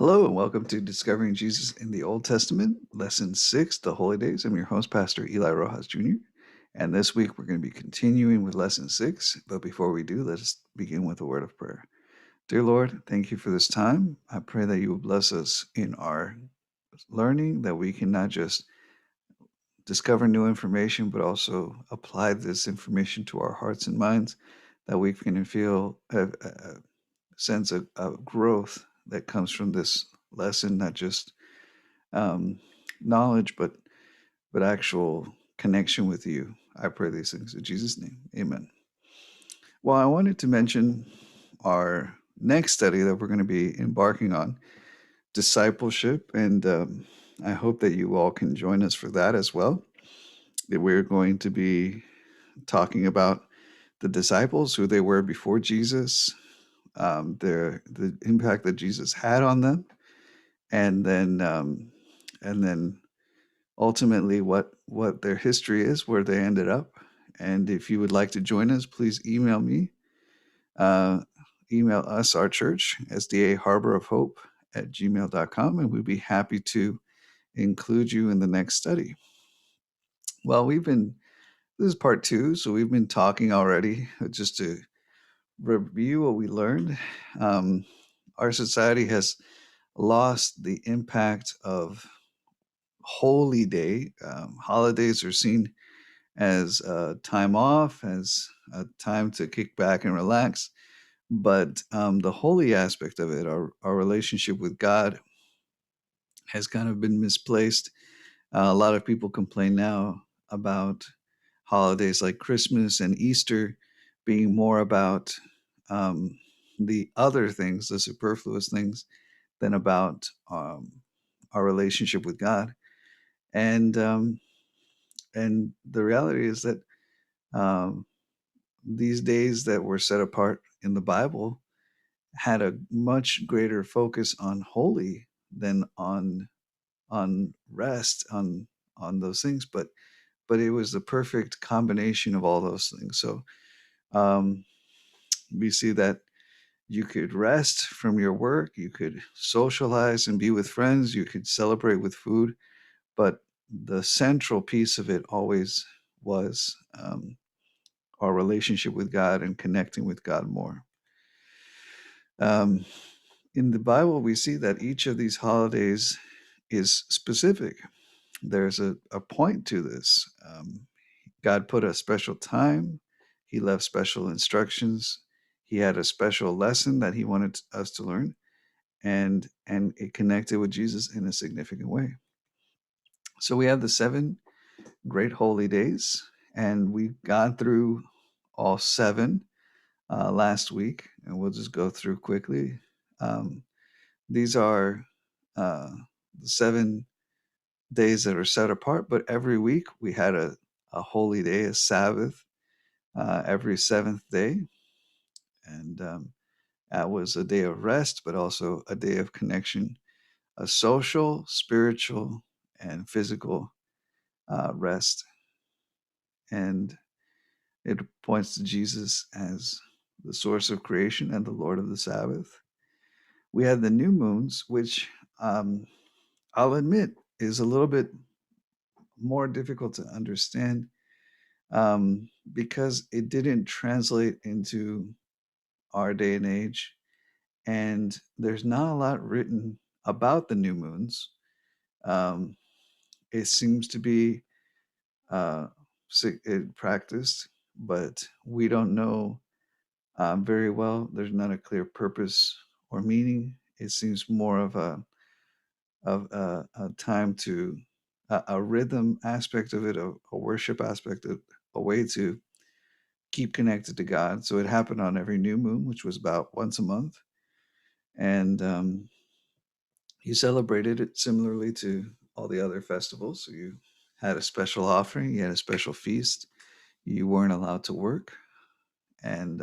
Hello and welcome to Discovering Jesus in the Old Testament, Lesson 6, The Holy Days. I'm your host, Pastor Eli Rojas Jr. And this week we're going to be continuing with Lesson 6. But before we do, let us begin with a word of prayer. Dear Lord, thank you for this time. I pray that you will bless us in our learning, that we can not just discover new information, but also apply this information to our hearts and minds, that we can feel a sense of growth that comes from this lesson, not just um, knowledge, but actual connection with you. I pray these things in Jesus' name. Amen. Well, I wanted to mention our next study that we're going to be embarking on, discipleship, and I hope that you all can join us for that as well. That we're going to be talking about the disciples, who they were before Jesus, the impact that Jesus had on them, and then ultimately what their history is, where they ended up. And if you would like to join us, please email me. Uh, Email us, our church, SDA Harbor of Hope at gmail.com, and we'd be happy to include you in the next study. Well, this is part 2, so we've been talking already. Just to review what we learned, our society has lost the impact of holy day. Holidays are seen as time off, as a time to kick back and relax. But the holy aspect of it, our relationship with God, has kind of been misplaced. A lot of people complain now about holidays like Christmas and Easter being more about um, the other things, the superfluous things, than about our relationship with God. And the reality is that um, these days that were set apart in the Bible had a much greater focus on holy than on rest, on those things. But it was the perfect combination of all those things. So um, we see that you could rest from your work, you could socialize and be with friends, you could celebrate with food, but the central piece of it always was our relationship with God and connecting with God more. Um, in the Bible, we see that each of these holidays is specific. There's a point to this. God put a special time, He left special instructions, He had a special lesson that He wanted us to learn, and it connected with Jesus in a significant way. So we have the 7 great holy days, and we've gone through all 7 last week, and we'll just go through quickly. Um, these are uh, the 7 days that are set apart, but every week we had a holy day, a Sabbath, every 7th day. And that was a day of rest, but also a day of connection, a social, spiritual, and physical rest. And it points to Jesus as the source of creation and the Lord of the Sabbath. We had the new moons, which I'll admit is a little bit more difficult to understand because it didn't translate into our day and age. And there's not a lot written about the new moons. Um, it seems to be uh, practiced, but we don't know very well. There's not a clear purpose or meaning. It seems more of a time to a rhythm aspect of it, a worship aspect, a way to keep connected to God. So it happened on every new moon, which was about once a month, and you celebrated it similarly to all the other festivals. So you had a special offering, you had a special feast. You weren't allowed to work, and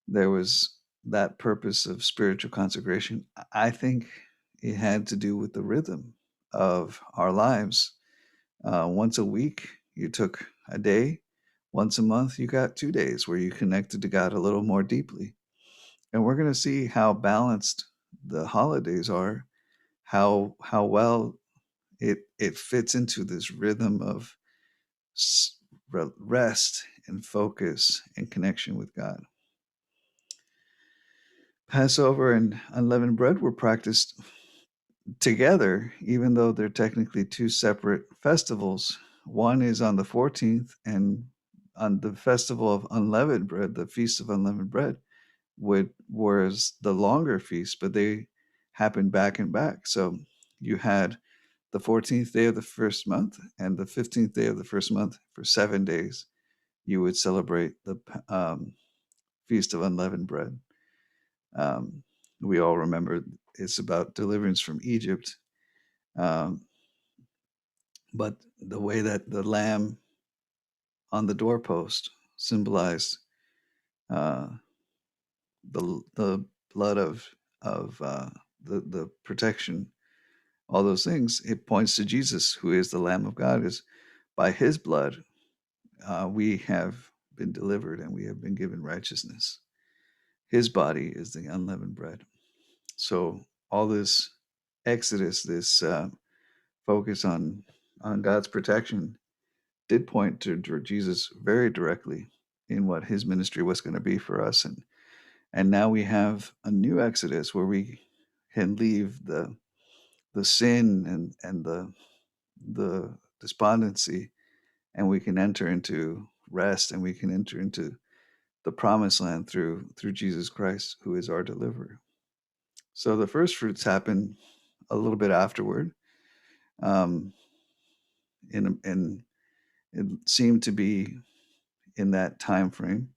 there was that purpose of spiritual consecration. I think it had to do with the rhythm of our lives. Once a week, you took a day. Once a month, you got 2 days where you connected to God a little more deeply. And we're going to see how balanced the holidays are, how well it fits into this rhythm of rest and focus and connection with God. Passover and unleavened bread were practiced together, even though they're technically two separate festivals. One is on the 14th, and on the festival of unleavened bread, the Feast of Unleavened Bread, was the longer feast, but they happened back and back. So you had the 14th day of the first month and the 15th day of the first month for 7 days. You would celebrate the Feast of Unleavened Bread. Um, we all remember it's about deliverance from Egypt. Um, but the way that the lamb on the doorpost symbolized uh, the blood of the protection, all those things, it points to Jesus, who is the Lamb of God. Is by His blood we have been delivered and we have been given righteousness. His body is the unleavened bread. So all this Exodus, this focus on God's protection, did point to Jesus very directly in what His ministry was going to be for us, and now we have a new Exodus where we can leave the sin and the despondency, and we can enter into rest, and we can enter into the promised land through Jesus Christ, who is our deliverer. So the first fruits happen a little bit afterward. Um, in it seemed to be in that time frame,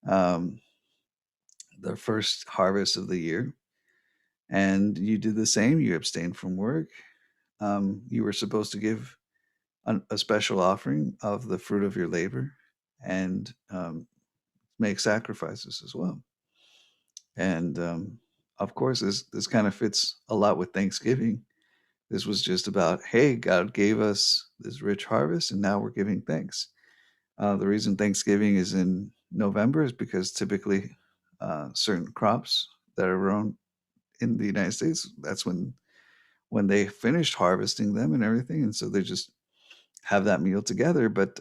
um, the first harvest of the year, and you did the same. You abstained from work. You were supposed to give a special offering of the fruit of your labor, and make sacrifices as well. And of course, this kind of fits a lot with Thanksgiving. This was just about, hey, God gave us this rich harvest, and now we're giving thanks. The reason Thanksgiving is in November is because typically certain crops that are grown in the United States, that's when they finished harvesting them and everything, and so they just have that meal together. But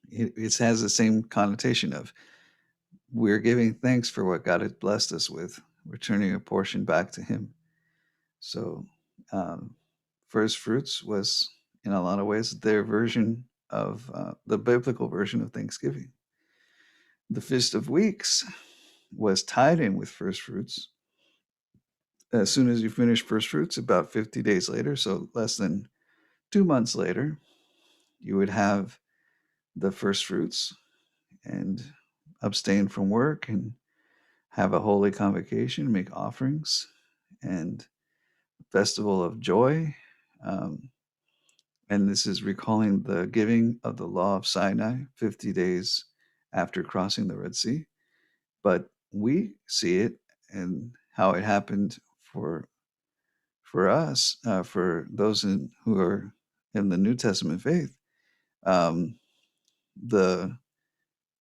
it has the same connotation of we're giving thanks for what God has blessed us with, returning a portion back to Him. So, um, first fruits was, in a lot of ways, their version of the biblical version of Thanksgiving. The Feast of Weeks was tied in with first fruits. As soon as you finish first fruits, about 50 days later, so less than 2 months later, you would have the first fruits and abstain from work and have a holy convocation, make offerings, and festival of joy. Um, and this is recalling the giving of the law of Sinai 50 days after crossing the Red Sea. But we see it and how it happened for us, for those who are in the New Testament faith. Um, the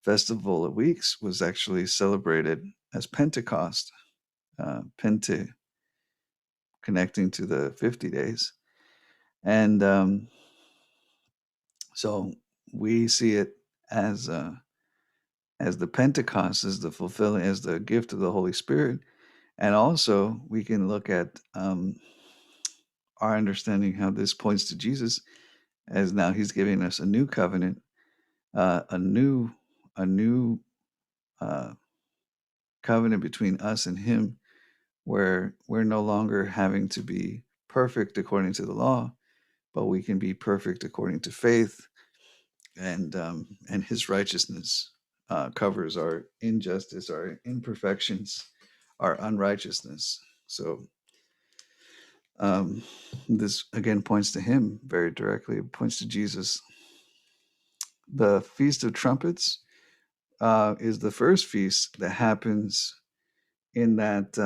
Festival of Weeks was actually celebrated as Pentecost, Pente, connecting to the 50 days. And so we see it as the Pentecost, as the fulfilling, as the gift of the Holy Spirit. And also we can look at our understanding how this points to Jesus, as now He's giving us a new covenant, a new uh, covenant between us and Him, where we're no longer having to be perfect according to the law, but we can be perfect according to faith, and His righteousness covers our injustice, our imperfections, our unrighteousness. So this again points to Him very directly. It points to Jesus. The Feast of Trumpets is the first feast that happens in that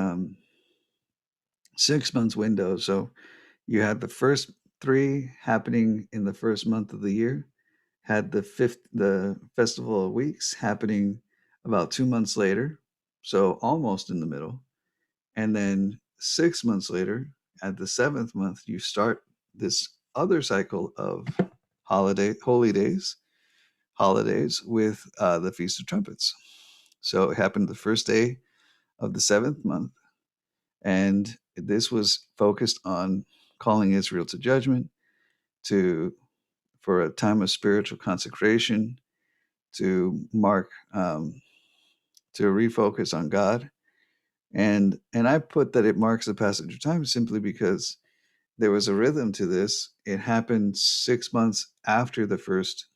6 months window. So you had the first three happening in the first month of the year, had the Festival of Weeks happening about 2 months later, so almost in the middle, And then 6 months later, at the seventh month, you start this other cycle of holidays with the Feast of Trumpets. So it happened the first day of the seventh month, and this was focused on calling Israel to judgment, to for a time of spiritual consecration, to mark, to refocus on God. And I put that it marks the passage of time simply because there was a rhythm to this. It happened 6 months after the first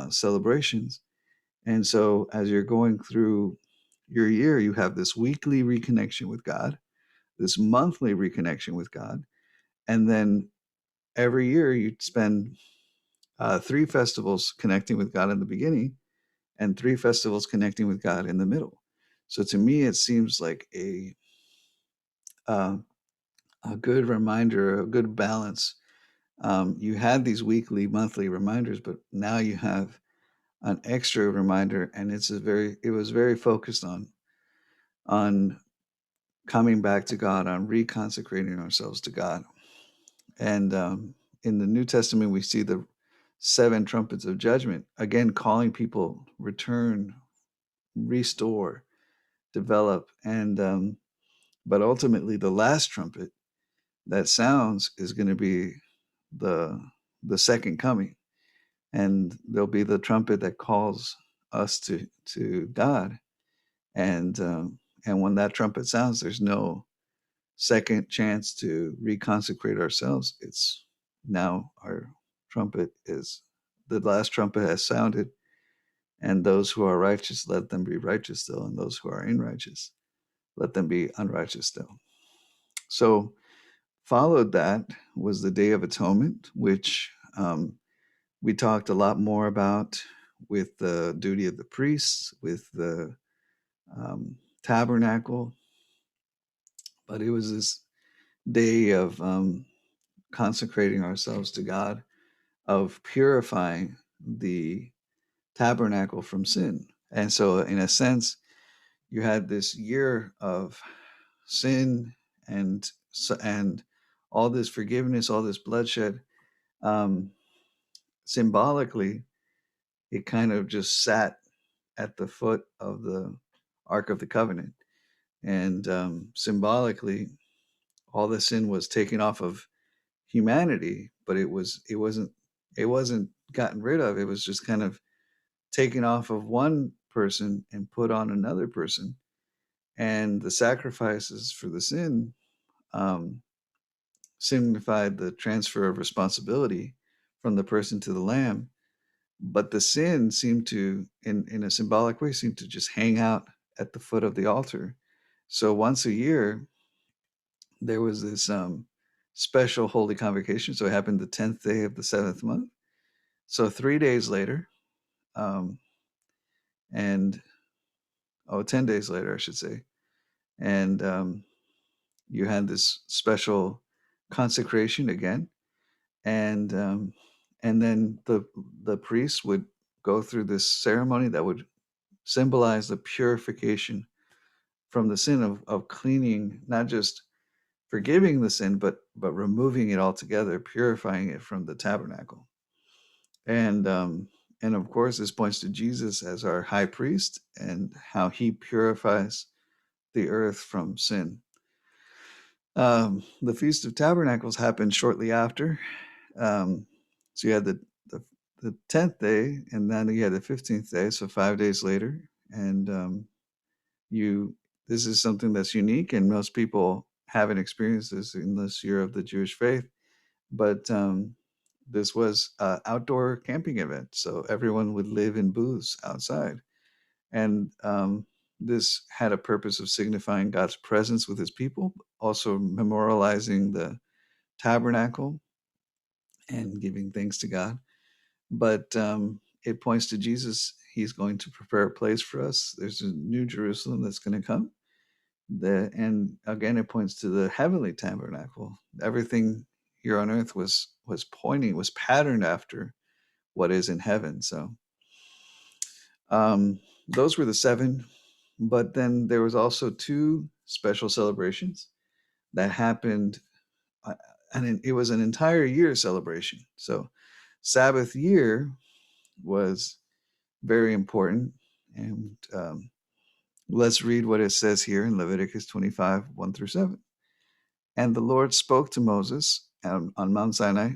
celebrations. And so as you're going through your year, you have this weekly reconnection with God, this monthly reconnection with God. And then every year you spend three festivals connecting with God in the beginning and three festivals connecting with God in the middle. So to me, it seems like uh, a good reminder, a good balance. You had these weekly, monthly reminders, but now you have an extra reminder, and it was very focused on coming back to God, on reconsecrating ourselves to God. And in the New Testament, we see the seven trumpets of judgment, again, calling people return, restore, develop. And but ultimately, the last trumpet that sounds is going to be the the second coming, and there'll be the trumpet that calls us to God. And when that trumpet sounds, there's no second chance to reconsecrate ourselves. It's now our trumpet is the last trumpet has sounded, and those who are righteous, let them be righteous still, and those who are unrighteous, let them be unrighteous still. So, followed that was the Day of Atonement, which we talked a lot more about with the duty of the priests, with the tabernacle, but it was this day of consecrating ourselves to God, of purifying the tabernacle from sin. And so, in a sense, you had this year of sin and all this forgiveness, all this bloodshed. Um, Symbolically, it kind of just sat at the foot of the Ark of the Covenant, and symbolically, all the sin was taken off of humanity, but it wasn't gotten rid of. It was just kind of taken off of one person and put on another person. And the sacrifices for the sin um, signified the transfer of responsibility from the person to the lamb. But the sin seemed to, in a symbolic way, seemed to just hang out at the foot of the altar. So once a year, there was this special holy convocation. So it happened the 10th day of the seventh month. So 3 days later, um, and 10 days later, I should say, and you had this special consecration again, and then the priests would go through this ceremony that would symbolize the purification from the sin of cleaning, not just forgiving the sin, but removing it altogether, purifying it from the tabernacle. And of course, this points to Jesus as our high priest and how he purifies the earth from sin. The Feast of Tabernacles happened shortly after. So you had the 10th day, and then you had the 15th day, so 5 days later. And you this is something that's unique, and most people haven't experienced this in this year of the Jewish faith. But this was an outdoor camping event, so everyone would live in booths outside. And this had a purpose of signifying God's presence with his people, also memorializing the tabernacle and giving thanks to God. But it points to Jesus. He's going to prepare a place for us. There's a new Jerusalem that's going to come. And again, it points to the heavenly tabernacle. Everything here on earth was patterned after what is in heaven. So those were the seven. But then there was also two special celebrations that happened, and it was an entire year celebration. So Sabbath year was very important. And let's read what it says here in Leviticus 25, 1 through 7. And the Lord spoke to Moses on Mount Sinai,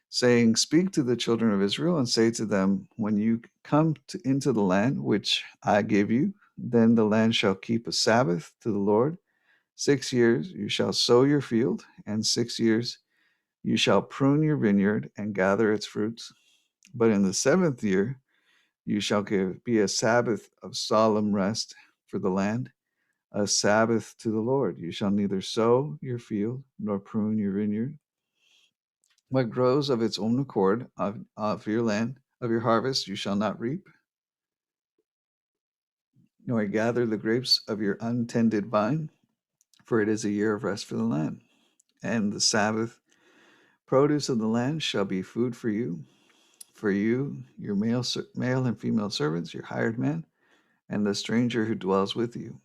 saying, Speak to the children of Israel and say to them, When you come into the land which I give you, then the land shall keep a Sabbath to the Lord. 6 years you shall sow your field, and 6 years you shall prune your vineyard and gather its fruits. But in the 7th year you shall be a Sabbath of solemn rest for the land, a Sabbath to the Lord. You shall neither sow your field nor prune your vineyard. What grows of its own accord of your land, of your harvest, you shall not reap, nor gather the grapes of your untended vine, for it is a year of rest for the land. And the Sabbath produce of the land shall be food for you, your male and female servants, your hired man, and the stranger who dwells with you,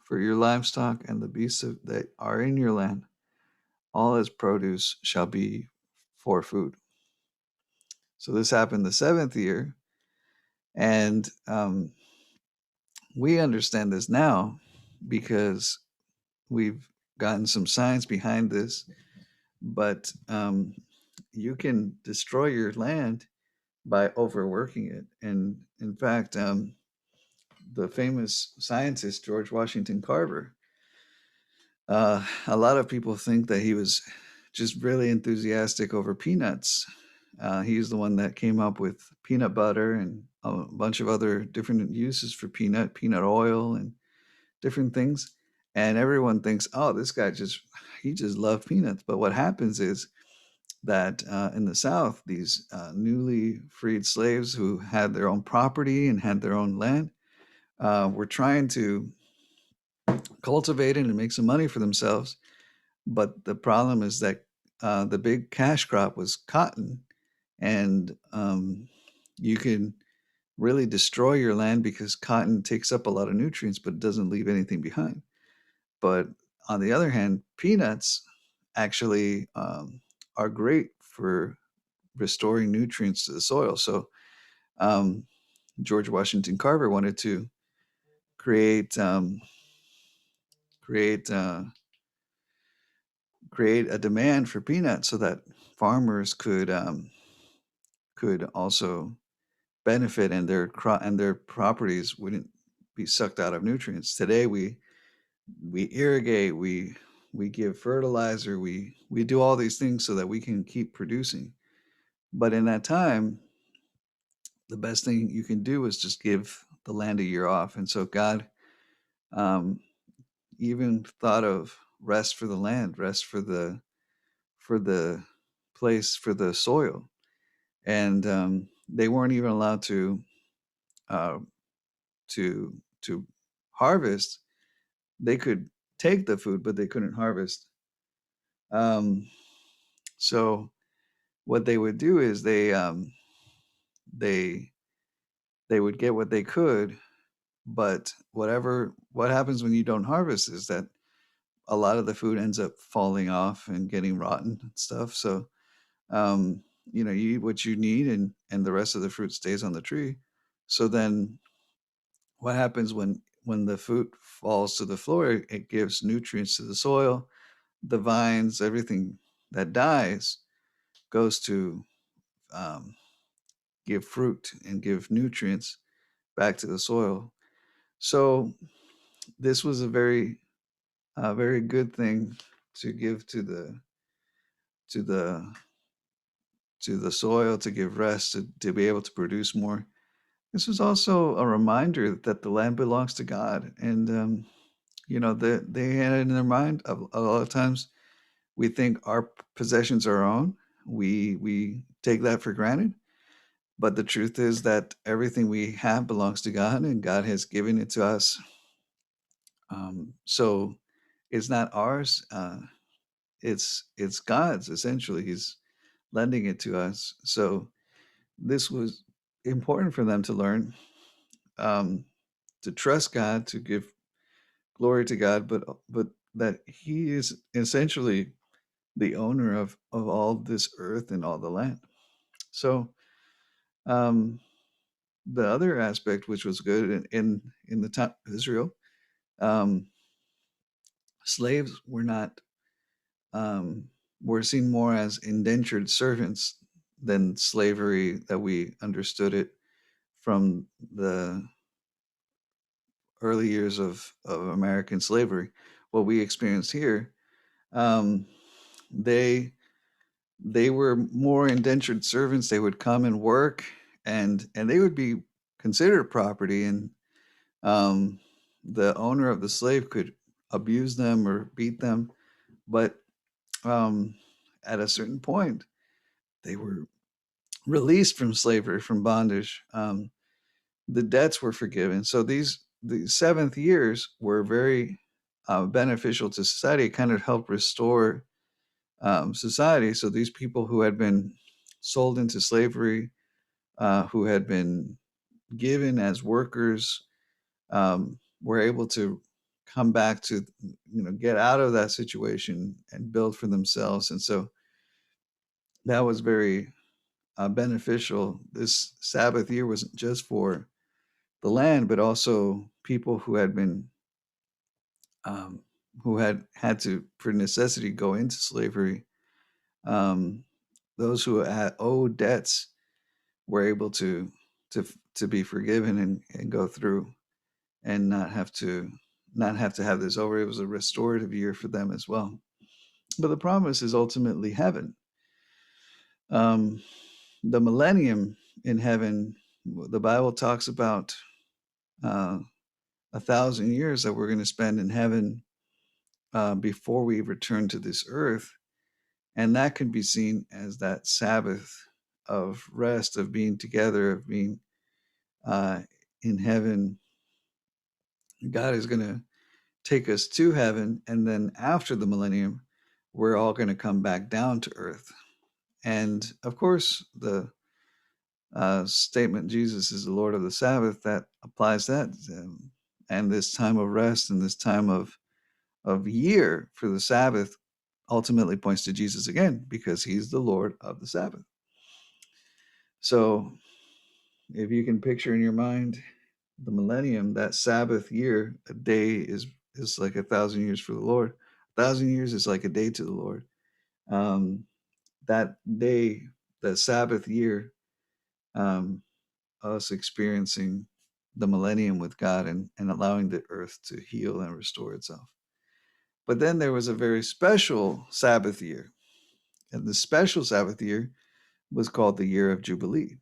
for your livestock and the beasts that are in your land. All its produce shall be for food. So this happened the 7th year, and we understand this now because we've gotten some science behind this. But you can destroy your land by overworking it. And in fact, the famous scientist George Washington Carver, a lot of people think that he was just really enthusiastic over peanuts. He's the one that came up with peanut butter and a bunch of other different uses for peanut oil, and different things. And everyone thinks, oh, this guy he just loved peanuts. But what happens is that in the South, these newly freed slaves who had their own property and had their own land were trying to cultivate it and make some money for themselves. But the problem is that the big cash crop was cotton, and you can really destroy your land because cotton takes up a lot of nutrients, but it doesn't leave anything behind. But on the other hand, peanuts actually are great for restoring nutrients to the soil. So um, George Washington Carver wanted to create create create a demand for peanuts so that farmers could also benefit, and their properties wouldn't be sucked out of nutrients. Today we irrigate, we give fertilizer, we do all these things so that we can keep producing. But in that time, the best thing you can do is just give the land a year off. And so God um, even thought of rest for the land, rest for the place, for the soil. And they weren't even allowed uh, to harvest. They could take the food, but they couldn't harvest. Um, so what they would do is they they would get what they could, but what happens when you don't harvest is that a lot of the food ends up falling off and getting rotten and stuff. So you eat what you need, and the rest of the fruit stays on the tree. So then what happens when the fruit falls to the floor? It gives nutrients to the soil, the vines, everything that dies goes to um, give fruit and give nutrients back to the soil. So this was a very good thing to give to the to the soil, to give rest, to be able to produce more. This was also a reminder that the land belongs to God. And they had it in their mind. A lot of times we think our possessions are our own. We take that for granted. But the truth is that everything we have belongs to God, and God has given it to us. So it's not ours. It's God's. Essentially, He's lending it to us. So this was important for them to learn, um, to trust God, to give glory to God, but that He is essentially the owner of all this earth and all the land. So um, the other aspect, which was good in the time of Israel, um, slaves were not um, were seen more as indentured servants than slavery that we understood it from the early years of American slavery. What we experienced here, um, they they were more indentured servants. They would come and work, and they would be considered property, and um, the owner of the slave could abuse them or beat them. But um, at a certain point, they were released from slavery, from bondage. The debts were forgiven. So the seventh years were very beneficial to society. It kind of helped restore society. So these people who had been sold into slavery, who had been given as workers, were able to come back to, get out of that situation and build for themselves. And so that was very beneficial. This Sabbath year wasn't just for the land, but also people um, who had to, for necessity, go into slavery. Um, those who had owed debts were able to to be forgiven and go through and not have to have this over. It was a restorative year for them as well. But the promise is ultimately heaven. Um, the millennium in heaven, the Bible talks about 1,000 years that we're going to spend in heaven before we return to this earth. And that can be seen as that Sabbath of rest, of being together, of being uh, in heaven. God is going to take us to heaven. And then after the millennium, we're all going to come back down to earth. And of course, the statement, Jesus is the Lord of the Sabbath, that applies that. And this time of rest and this time of year for the Sabbath ultimately points to Jesus again, because he's the Lord of the Sabbath. So if you can picture in your mind the millennium, that Sabbath year, a day is like 1,000 years for the Lord. 1,000 years is like a day to the Lord. Um, that day, the Sabbath year, um, us experiencing the millennium with God and allowing the earth to heal and restore itself. But then there was a very special Sabbath year. And the special Sabbath year was called the year of Jubilee.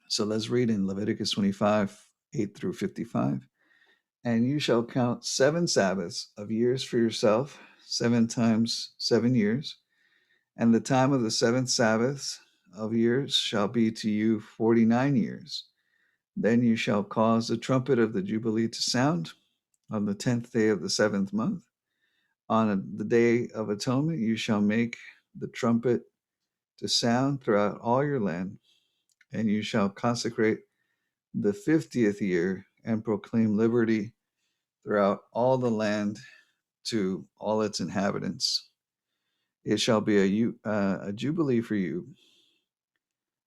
So let's read in Leviticus 25, 8 through 55. And you shall count 7 Sabbaths of years for yourself, 7 times 7 years. And the time of the 7th Sabbath of years shall be to you 49 years. Then you shall cause the trumpet of the Jubilee to sound on the 10th day of the 7th month. On the day of atonement, you shall make the trumpet to sound throughout all your land, and you shall consecrate the 50th year and proclaim liberty throughout all the land to all its inhabitants. It shall be a jubilee for you,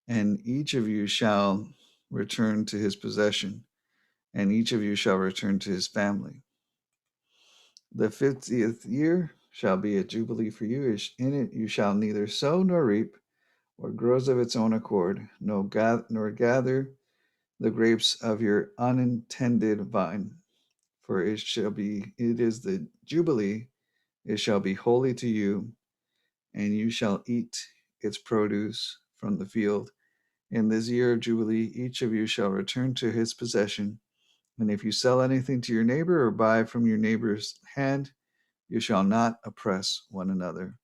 and each of you shall return to his possession, and each of you shall return to his family. The 50th year shall be a jubilee for you. In it you shall neither sow nor reap, or grows of its own accord, nor gather the grapes of your unintended vine. For it is the Jubilee, it shall be holy to you, and you shall eat its produce from the field. In this year of Jubilee, each of you shall return to his possession. And if you sell anything to your neighbor or buy from your neighbor's hand, you shall not oppress one another.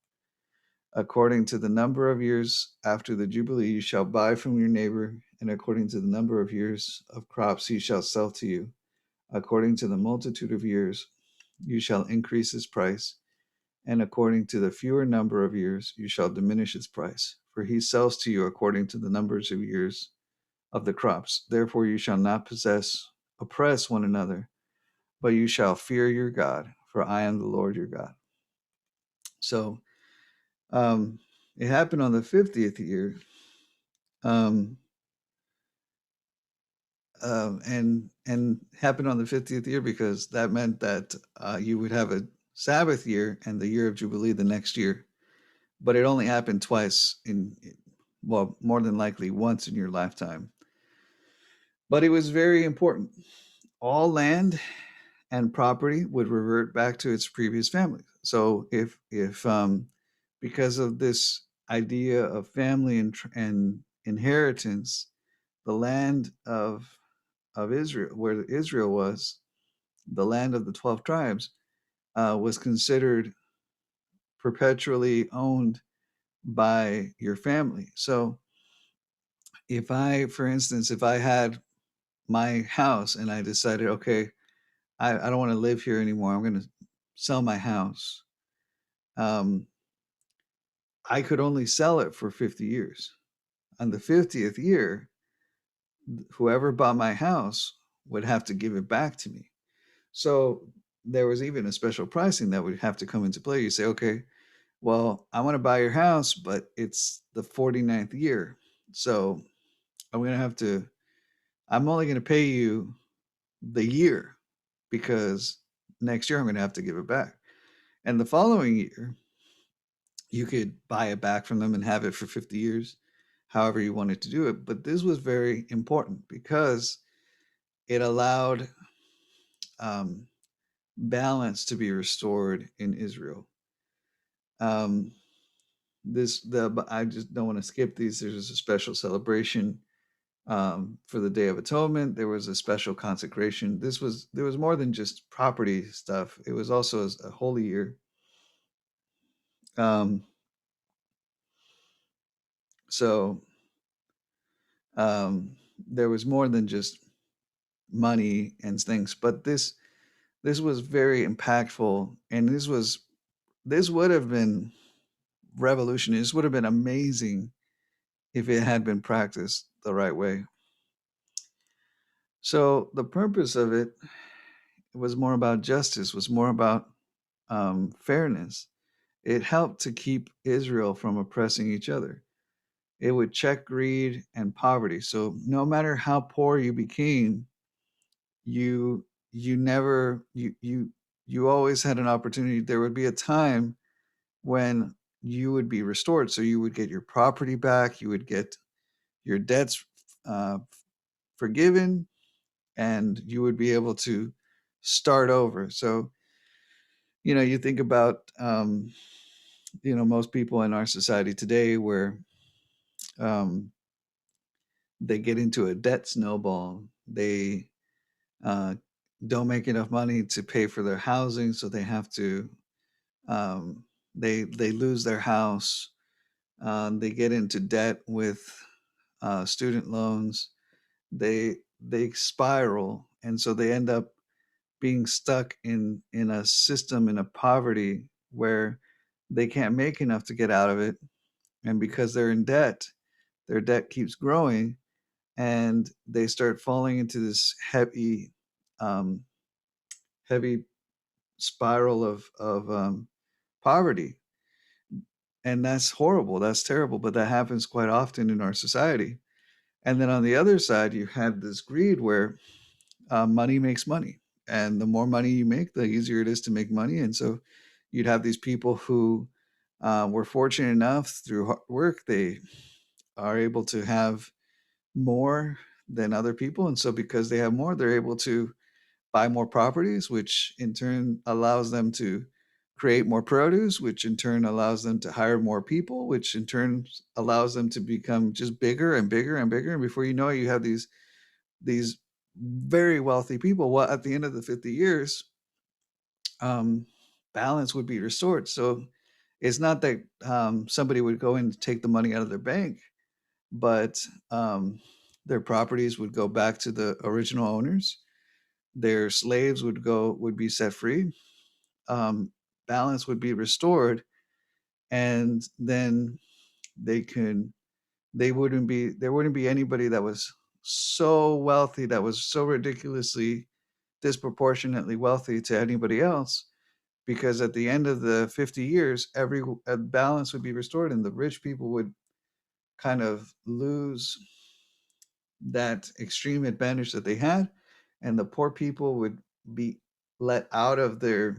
According to the number of years after the Jubilee, you shall buy from your neighbor, and according to the number of years of crops he shall sell to you. According to the multitude of years, you shall increase his price, and according to the fewer number of years, you shall diminish his price. For he sells to you according to the numbers of years of the crops. Therefore, you shall not oppress one another. but you shall fear your God, for I am the Lord your God. So um, it happened on the 50th year. Um, and happened on the 50th year because that meant that you would have a Sabbath year and the year of Jubilee the next year. But it only happened twice well, more than likely once in your lifetime. But it was very important. All land and property would revert back to its previous family. So if because of this idea of family and inheritance, the land of Israel, where Israel was, the land of the 12 tribes, was considered perpetually owned by your family. So if I, for instance, if I had my house and I decided, okay, I don't want to live here anymore, I'm going to sell my house, um, I could only sell it for 50 years. On the 50th year, whoever bought my house would have to give it back to me. So there was even a special pricing that would have to come into play. You say, okay, well, I want to buy your house, but it's the 49th year. So I'm going to have to, I'm only going to pay you the year because next year I'm going to have to give it back. And the following year, you could buy it back from them and have it for 50 years, however you wanted to do it. But this was very important because it allowed um, balance to be restored in Israel. Um, I just don't want to skip these. There's a special celebration for the Day of Atonement. There was a special consecration. There was more than just property stuff. It was also a holy year. Um, so um, there was more than just money and things, but this was very impactful, and this would have been revolutionary. This would have been amazing if it had been practiced the right way. So the purpose of it was more about justice, was more about fairness. It helped to keep Israel from oppressing each other. It would check greed and poverty. So no matter how poor you became, you never you always had an opportunity. There would be a time when you would be restored. So you would get your property back, you would get your debts uh, forgiven, and you would be able to start over. So, you think about, most people in our society today where um, they get into a debt snowball. They uh, don't make enough money to pay for their housing, so they have to, um, they lose their house. They get into debt with student loans. They spiral, and so they end up being stuck in a system, in a poverty where they can't make enough to get out of it, and because they're in debt, their debt keeps growing, and they start falling into this um, heavy spiral of poverty, and that's horrible. That's terrible, but that happens quite often in our society. And then on the other side, you have this greed where money makes money, and the more money you make, the easier it is to make money. And so you'd have these people who were fortunate enough through hard work, they are able to have more than other people, and so because they have more, they're able to buy more properties, which in turn allows them to create more produce, which in turn allows them to hire more people, which in turn allows them to become just bigger and bigger and bigger. And before you know it, you have these very wealthy people. Well, at the end of the 50 years, um, balance would be restored. So it's not that somebody would go and take the money out of their bank, but their properties would go back to the original owners. Their slaves would be set free. Um, Balance would be restored, and then they could there wouldn't be anybody that was so wealthy, that was so ridiculously disproportionately wealthy to anybody else, because at the end of the 50 years, a balance would be restored, and the rich people would kind of lose that extreme advantage that they had, and the poor people would be let out of the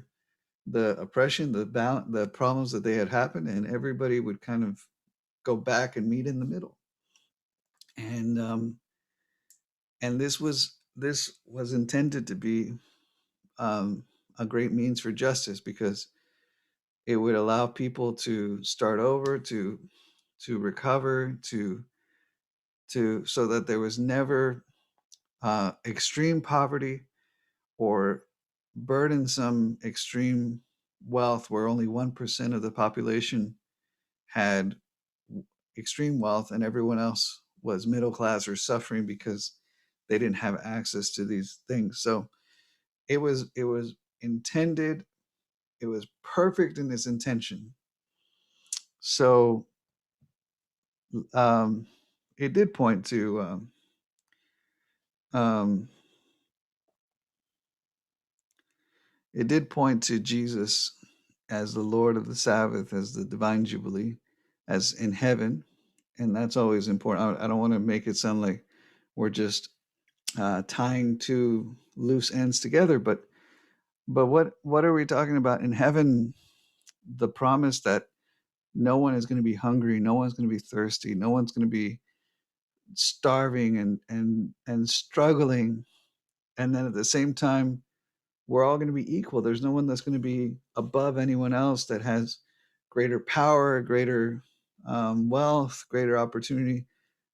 oppression, the problems that they had happened, and everybody would kind of go back and meet in the middle. And this was intended to be a great means for justice, because it would allow people to start over, to recover, to so that there was never extreme poverty or burdensome extreme wealth, where only 1% of the population had extreme wealth and everyone else was middle class or suffering because they didn't have access to these things. So it was intended, it was perfect in its intention. So um, it did point to um, it did point to Jesus as the Lord of the Sabbath, as the divine jubilee, as in heaven, and that's always important. I don't want to make it sound like we're just tying two loose ends together, but what are we talking about in heaven? The promise that no one is going to be hungry, no one's going to be thirsty, no one's going to be starving and struggling, and then at the same time we're all going to be equal. There's no one that's going to be above anyone else, that has greater power, greater wealth, greater opportunity.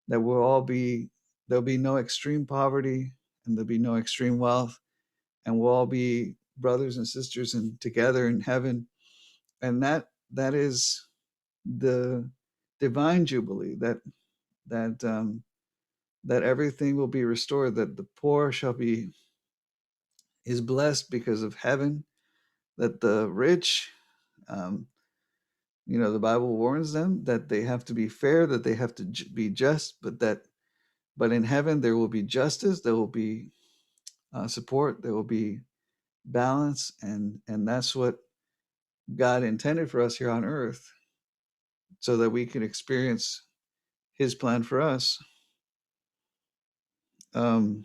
That we'll all be, there'll be no extreme poverty and there'll be no extreme wealth, and we'll all be brothers and sisters and together in heaven. And that is the divine jubilee, that that everything will be restored, that the poor shall be is blessed because of heaven, that the rich, um, the Bible warns them that they have to be fair, that they have to be just, but in heaven there will be justice, there will be support, there will be balance, and that's what God intended for us here on earth, so that we can experience His plan for us. Um,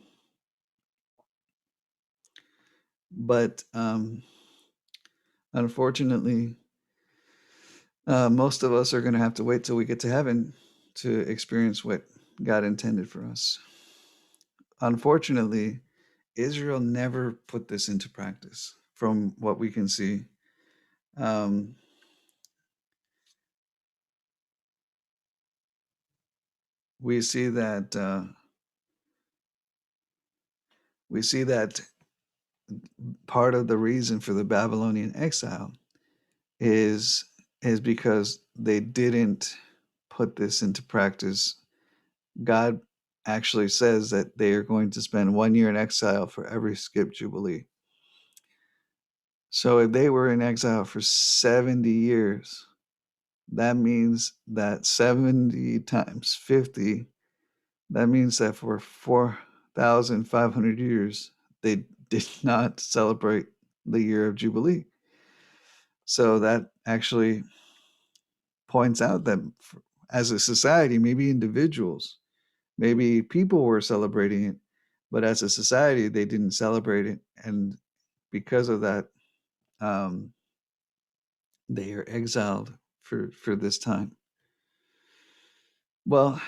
but unfortunately, most of us are going to have to wait till we get to heaven to experience what God intended for us. Unfortunately, Israel never put this into practice, from what we can see. Um, we see that part of the reason for the Babylonian exile is because they didn't put this into practice. God actually says that they are going to spend 1 year in exile for every skipped jubilee. So if they were in exile for 70 years, that means that 70 times 50, that means that for 4,500 years, they did not celebrate the year of Jubilee. So that actually points out that as a society, maybe individuals, maybe people were celebrating it, but as a society, they didn't celebrate it. And because of that, um, they are exiled for this time. Well,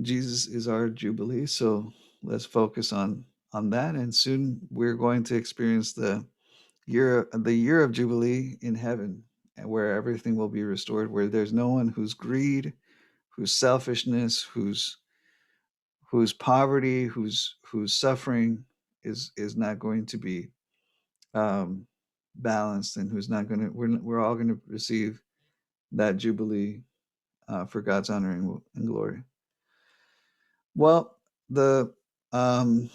Jesus is our Jubilee, so let's focus on that. And soon we're going to experience the year of Jubilee in heaven, where everything will be restored, where there's no one whose greed, whose selfishness, whose poverty, whose suffering is not going to be um, balanced, and who's not going to. We're all going to receive that Jubilee for God's honor and glory. Well, the um,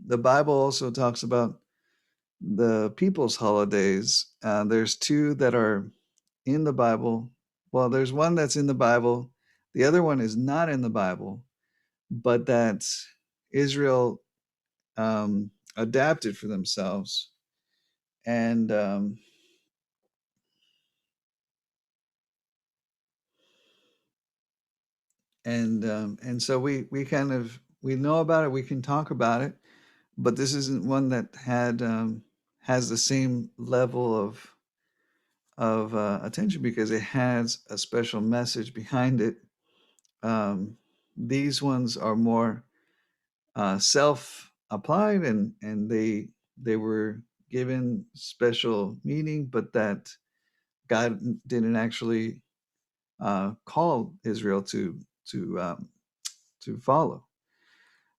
the Bible also talks about the people's holidays. There's two that are in the Bible. Well, there's one that's in the Bible. The other one is not in the Bible, but that Israel adapted for themselves. And and so we kind of we know about it, we can talk about it, but this isn't one that has the same level of attention because it has a special message behind it. These ones are more self-applied, and they were given special meaning, but that God didn't actually call Israel to to follow.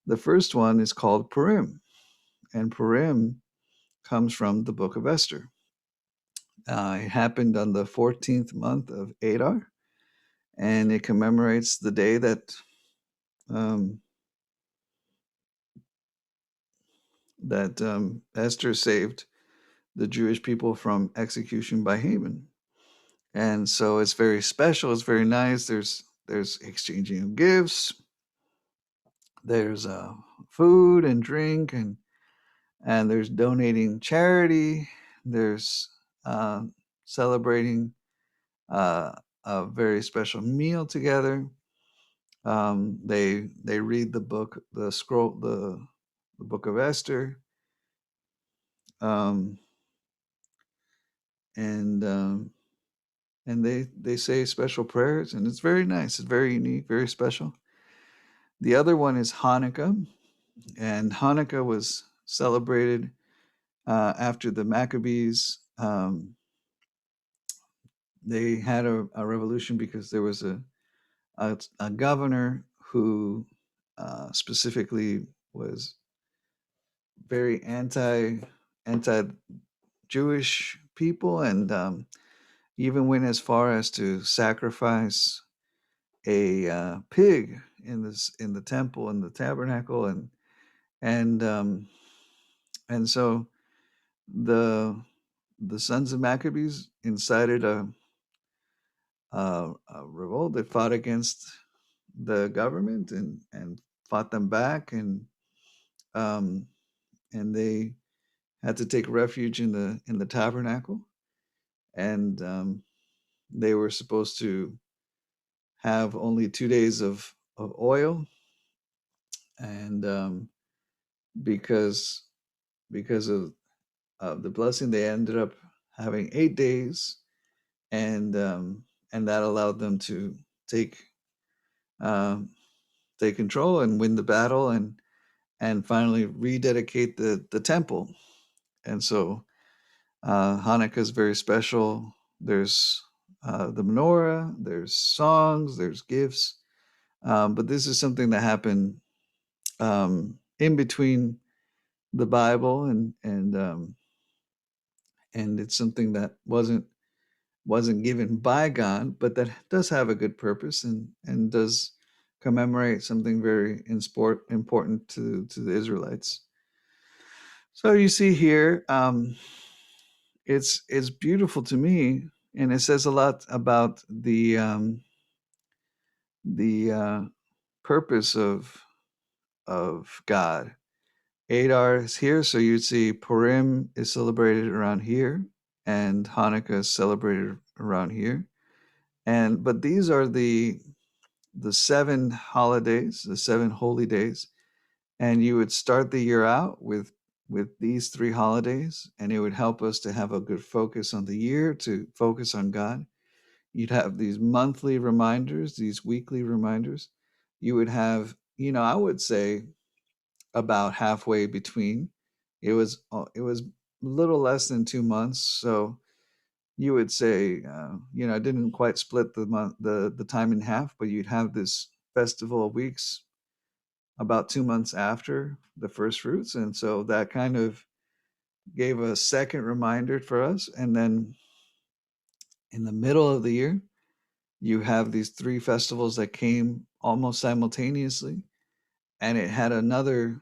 The first one is called Purim, and Purim comes from the book of Esther. It happened on the 14th month of Adar, and it commemorates the day um, that Esther saved the Jewish people from execution by Haman. And so it's very special. It's very nice. There's exchanging of gifts. There's food and drink, and there's donating charity. There's uh, celebrating a very special meal together. They read the book, the scroll, the book of Esther, um, and um, and they say special prayers, and it's very nice. It's very unique, very special. The other one is Hanukkah, and Hanukkah was celebrated after the Maccabees. They had a revolution because there was a governor who specifically was very anti Jewish people, and even went as far as to sacrifice a pig in the temple, in the tabernacle, and um, and so the the sons of Maccabees incited a revolt. They fought against the government and fought them back, um, and they had to take refuge in the tabernacle, and they were supposed to have only 2 days of oil, and because because of the blessing, they ended up having 8 days, and that allowed them to take um, take control and win the battle, and finally rededicate the temple. And so Hanukkah is very special. There's the menorah, there's songs, there's gifts, but this is something that happened in between the Bible, and it's something that wasn't given by God, but that does have a good purpose, and does commemorate something very important to the Israelites. So you see here, it's beautiful to me, and it says a lot about the purpose of God. Adar is here, so you'd see Purim is celebrated around here, and Hanukkah is celebrated around here. And but these are the 7 holidays, the 7 holy days, and you would start the year out with these 3 holidays, and it would help us to have a good focus on the year, to focus on God. You'd have these monthly reminders, these weekly reminders. You would have, I would say about halfway between. It was a little less than 2 months, so you would say, I didn't quite split the time in half, but you'd have this festival of weeks about 2 months after the first fruits, and so that kind of gave a second reminder for us. And then in the middle of the year, you have these 3 festivals that came almost simultaneously, and it had another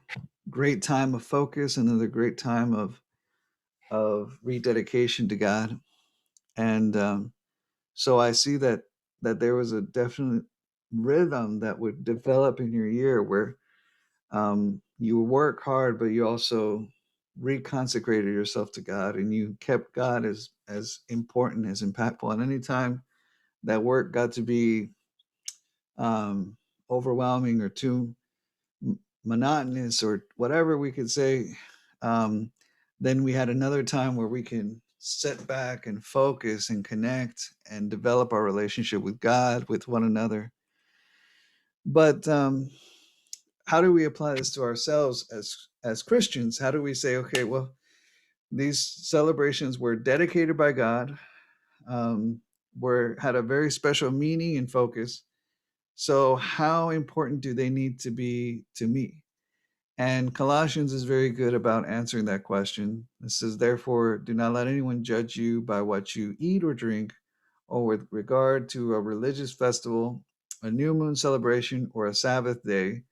great time of focus, another great time of rededication to God. And so I see that there was a definite rhythm that would develop in your year where you work hard, but you also reconsecrated yourself to God, and you kept God as important, as impactful. And anytime that work got to be um, overwhelming or too monotonous or whatever we could say, um, then we had another time where we can sit back and focus and connect and develop our relationship with God, with one another. But how do we apply this to ourselves as Christians? How do we say, okay, well, these celebrations were dedicated by God, were had a very special meaning and focus. So how important do they need to be to me? And Colossians is very good about answering that question. It says, therefore, do not let anyone judge you by what you eat or drink, or with regard to a religious festival, a new moon celebration, or a Sabbath day.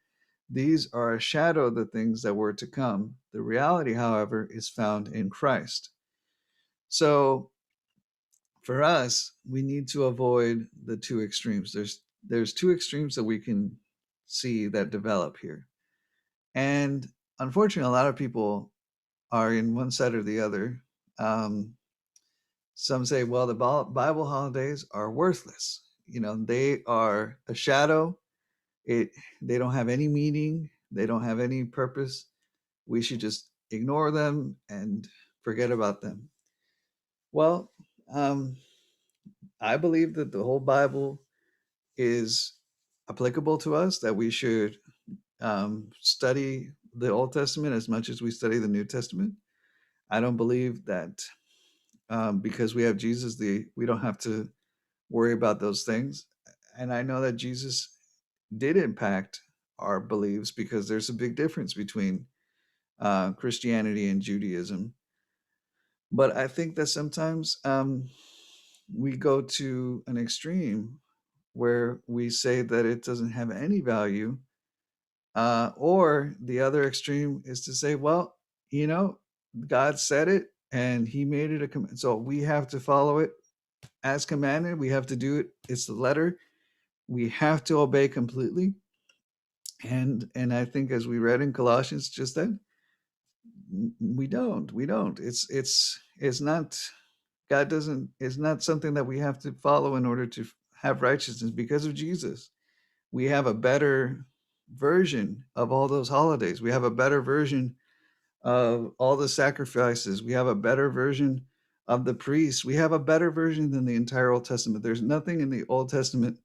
These are a shadow of the things that were to come. The reality, however, is found in Christ. So for us, we need to avoid the two extremes. There's two extremes that we can see that develop here. And unfortunately, a lot of people are in one side or the other. Um, some say, well, the Bible holidays are worthless. They are a shadow. It They don't have any meaning. They don't have any purpose. We should just ignore them and forget about them. Well, um, I believe that the whole Bible is applicable to us, that we should study the Old Testament as much as we study the New Testament. I don't believe that because we have Jesus, we don't have to worry about those things. And I know that Jesus did impact our beliefs, because there's a big difference between Christianity and Judaism. But I think that sometimes we go to an extreme where we say that it doesn't have any value, or the other extreme is to say, well, you know, God said it and He made it a command, so we have to follow it as commanded. We have to do it. It's the letter. We have to obey completely. And I think, as we read in Colossians just then, we don't. It's not. God doesn't. It's not something that we have to follow in order to have righteousness. Because of Jesus, we have a better version of all those holidays. We have a better version of all the sacrifices. We have a better version of the priests. We have a better version than the entire Old Testament. There's nothing in the Old Testament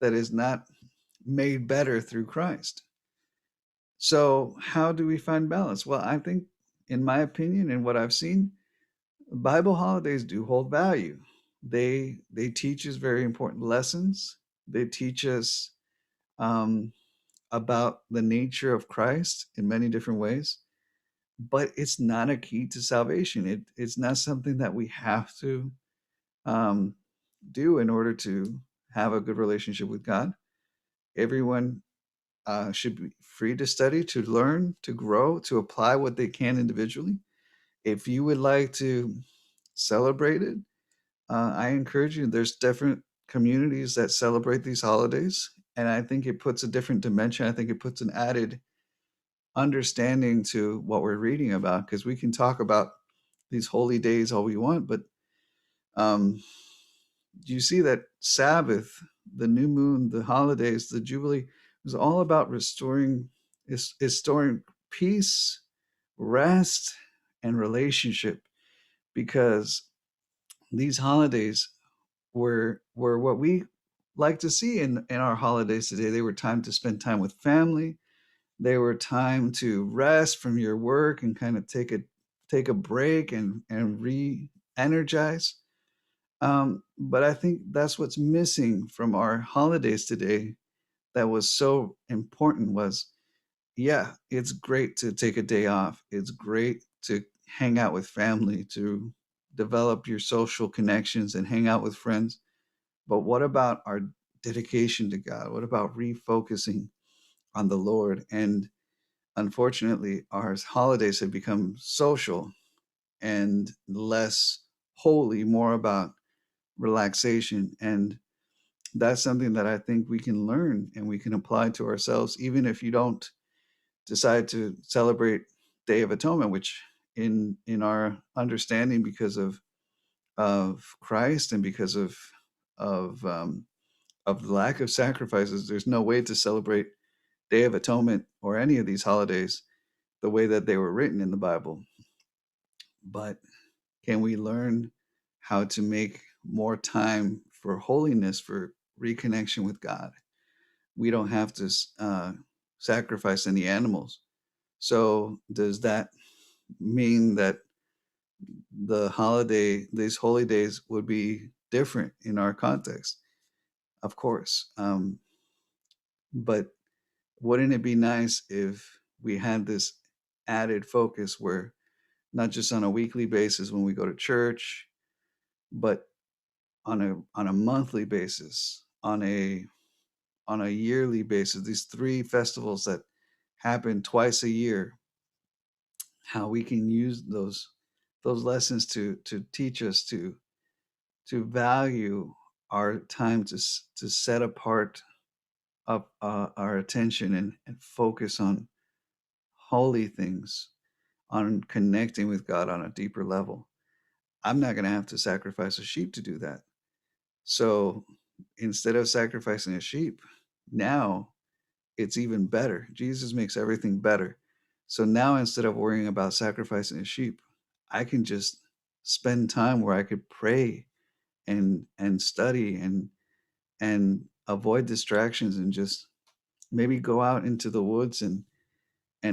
that is not made better through Christ. So, how do we find balance? Well, I think, in my opinion and what I've seen, Bible holidays do hold value. They teach us very important lessons. They teach us um, about the nature of Christ in many different ways, but it's not a key to salvation. It's not something that we have to um, do in order to have a good relationship with God. Everyone should be free to study, to learn, to grow, to apply what they can individually. If you would like to celebrate it, I encourage you. There's different communities that celebrate these holidays, and I think it puts a different dimension. I think it puts an added understanding to what we're reading about, because we can talk about these holy days all we want, but um, you see that Sabbath, the new moon, the holidays, the Jubilee was all about restoring peace, rest, and relationship, because these holidays were what we like to see in our holidays today. They were time to spend time with family. They were time to rest from your work and kind of take a break and re-energize. But I think that's what's missing from our holidays today. That was so important was, yeah, it's great to take a day off. It's great to hang out with family, to develop your social connections and hang out with friends. But what about our dedication to God? What about refocusing on the Lord? And unfortunately, our holidays have become social and less holy, more about relaxation. And that's something that I think we can learn and we can apply to ourselves, even if you don't decide to celebrate Day of Atonement, which in our understanding because of Christ and because of the lack of sacrifices. There's no way to celebrate Day of Atonement or any of these holidays the way that they were written in the Bible. But can we learn how to make more time for holiness, for reconnection with God? We don't have to sacrifice any animals. So does that mean that these holy days would be different in our context? Of course. But wouldn't it be nice if we had this added focus where not just on a weekly basis when we go to church, but on a monthly basis, on a yearly basis, these three festivals that happen twice a year, how we can use those lessons to teach us to value our time to set apart up our attention and focus on holy things, on connecting with God on a deeper level. I'm not going to have to sacrifice a sheep to do that. So instead of sacrificing a sheep, now it's even better. Jesus makes everything better. So now instead of worrying about sacrificing a sheep, I can just spend time where I could pray and study and avoid distractions and just maybe go out into the woods and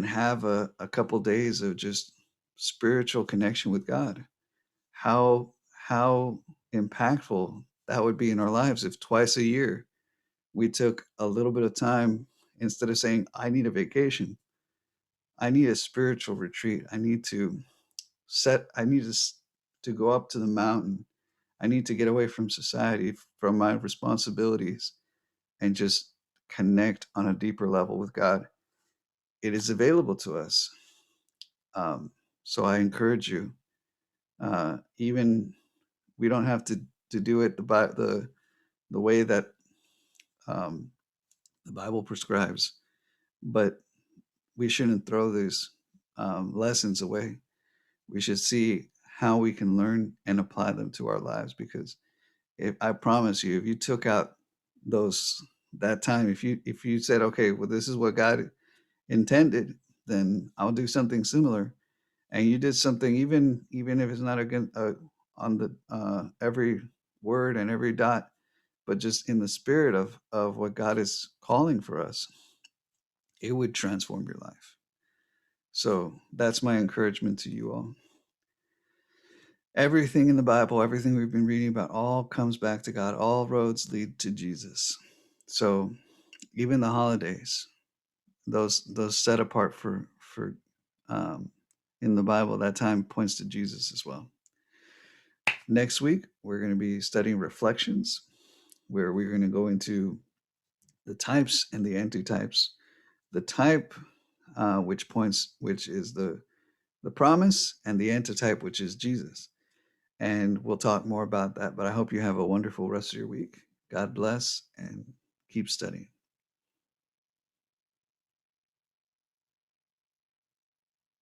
have a couple days of just spiritual connection with God. How impactful that would be in our lives if twice a year we took a little bit of time instead of saying, I need a vacation. I need a spiritual retreat. I need to go up to the mountain. I need to get away from society, from my responsibilities, and just connect on a deeper level with God. It is available to us. So I encourage you, even we don't have to do it the way that um, the Bible prescribes, but we shouldn't throw these lessons away. We should see how we can learn and apply them to our lives. Because if I promise you, if you took out those that time, if you said, okay, well, this is what God intended, then I'll do something similar. And you did something, even if it's not again on the every word and every dot, but just in the spirit of what God is calling for us, it would transform your life. So that's my encouragement to you all. Everything in the Bible, everything we've been reading about, all comes back to God. All roads lead to Jesus. So even the holidays, those set apart for in the Bible, that time points to Jesus as well. Next week, we're going to be studying reflections, where we're going to go into the types and the antitypes. The type, which is the promise, and the antitype, which is Jesus. And we'll talk more about that. But I hope you have a wonderful rest of your week. God bless and keep studying.